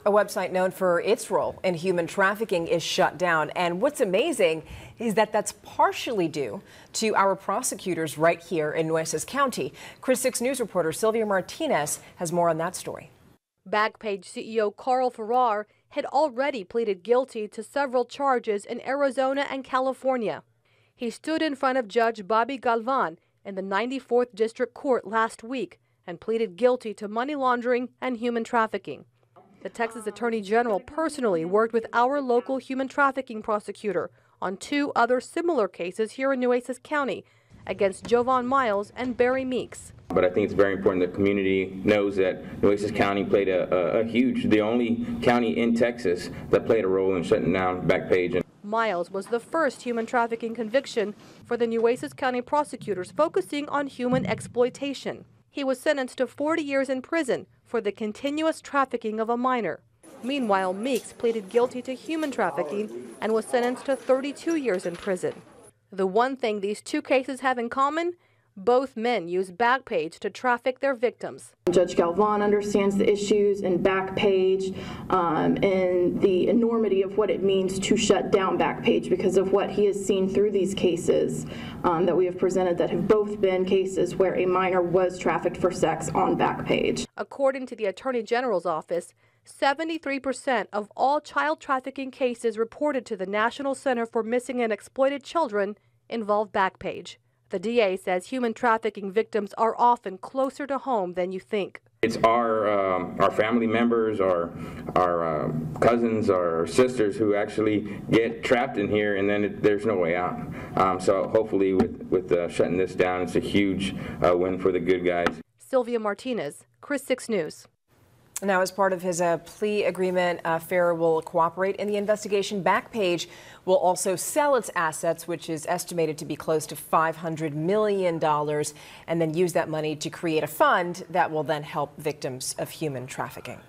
A website known for its role in human trafficking is shut down. And what's amazing is that that's partially due to our prosecutors right here in Nueces County. Chris 6 News reporter Sylvia Martinez has more on that story. Backpage CEO Carl Ferrer had already pleaded guilty to several charges in Arizona and California. He stood in front of Judge Bobby Galvan in the 94th District Court last week and pleaded guilty to money laundering and human trafficking. The Texas Attorney General personally worked with our local human trafficking prosecutor on two other similar cases here in Nueces County against Jovan Miles and Barry Meeks. But I think it's very important the community knows that Nueces County played the only county in Texas that played a role in shutting down Backpage. Miles was the first human trafficking conviction for the Nueces County Prosecutors focusing on human exploitation. He was sentenced to 40 years in prison for the continuous trafficking of a minor. Meanwhile, Meeks pleaded guilty to human trafficking and was sentenced to 32 years in prison. The one thing these two cases have in common: both men use Backpage to traffic their victims. Judge Galvan understands the issues in Backpage and the enormity of what it means to shut down Backpage because of what he has seen through these cases that we have presented that have both been cases where a minor was trafficked for sex on Backpage. According to the Attorney General's office, 73% of all child trafficking cases reported to the National Center for Missing and Exploited Children involve Backpage. The DA says human trafficking victims are often closer to home than you think. It's our family members, our cousins, our sisters who actually get trapped in here, and then there's no way out. So hopefully with shutting this down, it's a huge win for the good guys. Sylvia Martinez, Chris 6 News. Now, as part of his plea agreement, Ferrer will cooperate in the investigation. Backpage will also sell its assets, which is estimated to be close to $500 million, and then use that money to create a fund that will then help victims of human trafficking.